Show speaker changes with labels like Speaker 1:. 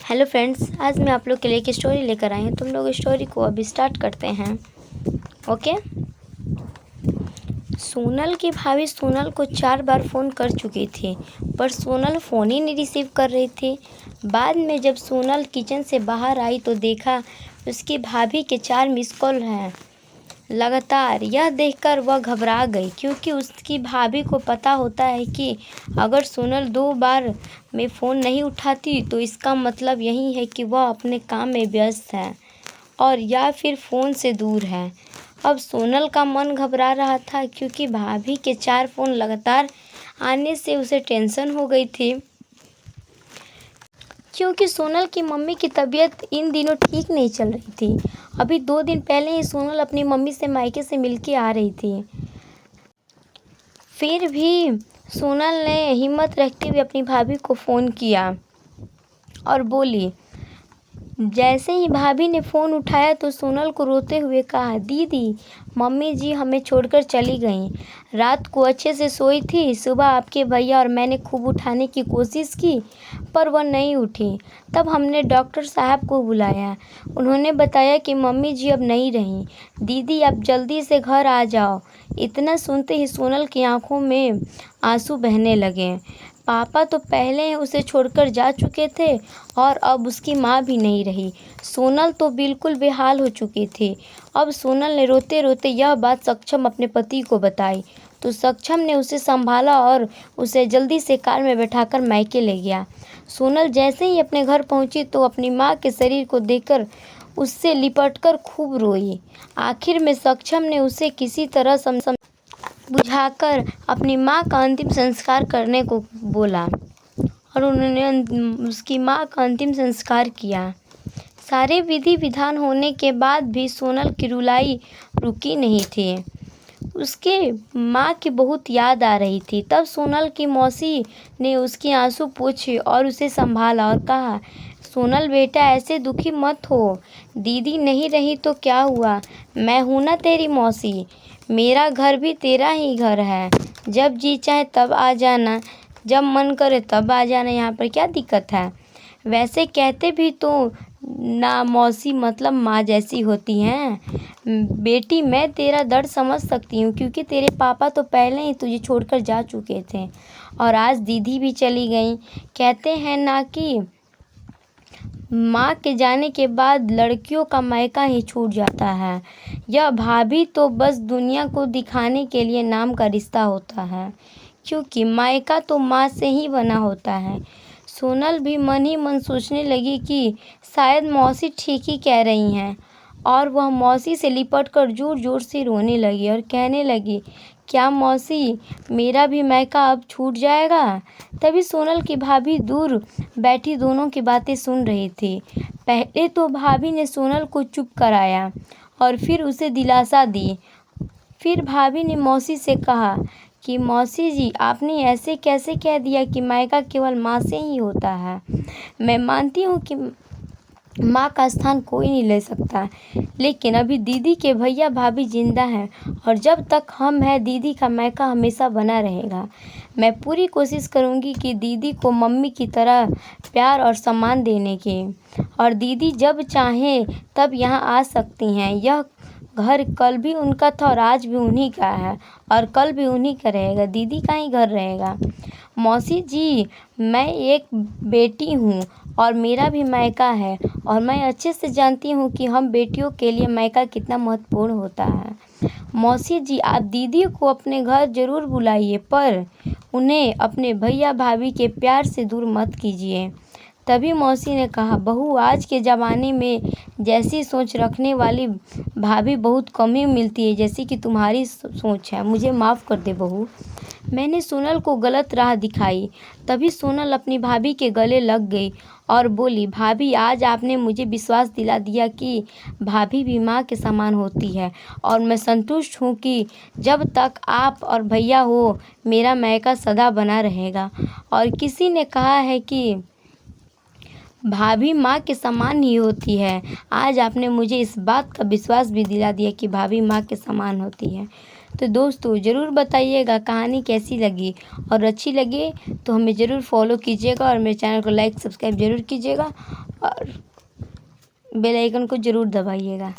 Speaker 1: Hello friends, आज मैं आप लोग के लिए एक स्टोरी लेकर आई हूँ। तुम लोग स्टोरी को अभी स्टार्ट करते हैं। ओके। सोनल की भाभी सोनल को 4 बार फ़ोन कर चुकी थी, पर सोनल फ़ोन ही नहीं रिसीव कर रही थी। बाद में जब सोनल किचन से बाहर आई तो देखा उसकी भाभी के 4 मिस कॉल हैं लगातार। यह देखकर वह घबरा गई, क्योंकि उसकी भाभी को पता होता है कि अगर सोनल 2 बार में फ़ोन नहीं उठाती तो इसका मतलब यही है कि वह अपने काम में व्यस्त है और या फिर फ़ोन से दूर है। अब सोनल का मन घबरा रहा था, क्योंकि भाभी के 4 फ़ोन लगातार आने से उसे टेंशन हो गई थी। क्योंकि सोनल की मम्मी की तबीयत इन दिनों ठीक नहीं चल रही थी। अभी 2 दिन पहले ही सोनल अपनी मम्मी से मायके से मिलके आ रही थी। फिर भी सोनल ने हिम्मत रखते हुए अपनी भाभी को फ़ोन किया और बोली। जैसे ही भाभी ने फ़ोन उठाया तो सोनल को रोते हुए कहा, दीदी, मम्मी जी हमें छोड़कर चली गईं। रात को अच्छे से सोई थी। सुबह आपके भैया और मैंने खूब उठाने की कोशिश की, पर वह नहीं उठी। तब हमने डॉक्टर साहब को बुलाया। उन्होंने बताया कि मम्मी जी अब नहीं रहीं। दीदी, आप जल्दी से घर आ जाओ। इतना सुनते ही सोनल की आंखों में आंसू बहने लगे। पापा तो पहले ही उसे छोड़कर जा चुके थे और अब उसकी माँ भी नहीं रही। सोनल तो बिल्कुल बेहाल हो चुकी थी। अब सोनल ने रोते रोते यह बात सक्षम अपने पति को बताई, तो सक्षम ने उसे संभाला और उसे जल्दी से कार में बैठाकर मायके ले गया। सोनल जैसे ही अपने घर पहुंची तो अपनी माँ के शरीर को देखकर उससे लिपटकर खूब रोई। आखिर में सक्षम ने उसे किसी तरह बुझाकर अपनी माँ का अंतिम संस्कार करने को बोला और उन्होंने उसकी माँ का अंतिम संस्कार किया। सारे विधि विधान होने के बाद भी सोनल की रुलाई रुकी नहीं थी। उसके माँ की बहुत याद आ रही थी। तब सोनल की मौसी ने उसके आंसू पोंछे और उसे संभाला और कहा, सोनल बेटा, ऐसे दुखी मत हो। दीदी नहीं रही तो क्या हुआ, मैं हूं ना तेरी मौसी। मेरा घर भी तेरा ही घर है। जब जी चाहे तब आ जाना, जब मन करे तब आ जाना। यहाँ पर क्या दिक्कत है? वैसे कहते भी तो ना मौसी मतलब माँ जैसी होती हैं। बेटी, मैं तेरा दर्द समझ सकती हूँ, क्योंकि तेरे पापा तो पहले ही तुझे छोड़कर जा चुके थे और आज दीदी भी चली गई। कहते हैं ना कि माँ के जाने के बाद लड़कियों का मायका ही छूट जाता है। यह भाभी तो बस दुनिया को दिखाने के लिए नाम का रिश्ता होता है, क्योंकि मायका तो माँ से ही बना होता है। सोनल भी मन ही मन सोचने लगी कि शायद मौसी ठीक ही कह रही हैं, और वह मौसी से लिपटकर जोर जोर से रोने लगी और कहने लगी, क्या मौसी, मेरा भी मायका अब छूट जाएगा? तभी सोनल की भाभी दूर बैठी दोनों की बातें सुन रही थी। पहले तो भाभी ने सोनल को चुप कराया और फिर उसे दिलासा दी। फिर भाभी ने मौसी से कहा कि मौसी जी, आपने ऐसे कैसे कह दिया कि मायका केवल माँ से ही होता है। मैं मानती हूँ कि माँ का स्थान कोई नहीं ले सकता, लेकिन अभी दीदी के भैया भाभी जिंदा हैं और जब तक हम हैं दीदी का मायका हमेशा बना रहेगा। मैं पूरी कोशिश करूँगी कि दीदी को मम्मी की तरह प्यार और सम्मान देने की, और दीदी जब चाहें तब यहाँ आ सकती हैं। यह घर कल भी उनका था और आज भी उन्हीं का है और कल भी उन्हीं का रहेगा। दीदी का ही घर रहेगा। मौसी जी, मैं एक बेटी हूँ और मेरा भी मायका है, और मैं अच्छे से जानती हूँ कि हम बेटियों के लिए मायका कितना महत्वपूर्ण होता है। मौसी जी, आप दीदी को अपने घर ज़रूर बुलाइए, पर उन्हें अपने भैया भाभी के प्यार से दूर मत कीजिए। तभी मौसी ने कहा, बहू, आज के ज़माने में जैसी सोच रखने वाली भाभी बहुत कम ही मिलती है जैसी कि तुम्हारी सोच है। मुझे माफ़ कर दे बहू, मैंने सोनल को गलत राह दिखाई। तभी सोनल अपनी भाभी के गले लग गई और बोली, भाभी, आज आपने मुझे विश्वास दिला दिया कि भाभी भी माँ के समान होती है, और मैं संतुष्ट हूँ कि जब तक आप और भैया हो मेरा मायका सदा बना रहेगा। और किसी ने कहा है कि भाभी माँ के समान ही होती है। आज आपने मुझे इस बात का विश्वास भी दिला दिया कि भाभी माँ के समान होती है। तो दोस्तों ज़रूर बताइएगा कहानी कैसी लगी, और अच्छी लगी तो हमें ज़रूर फॉलो कीजिएगा और मेरे चैनल को लाइक सब्सक्राइब ज़रूर कीजिएगा और बेल आइकन को ज़रूर दबाइएगा।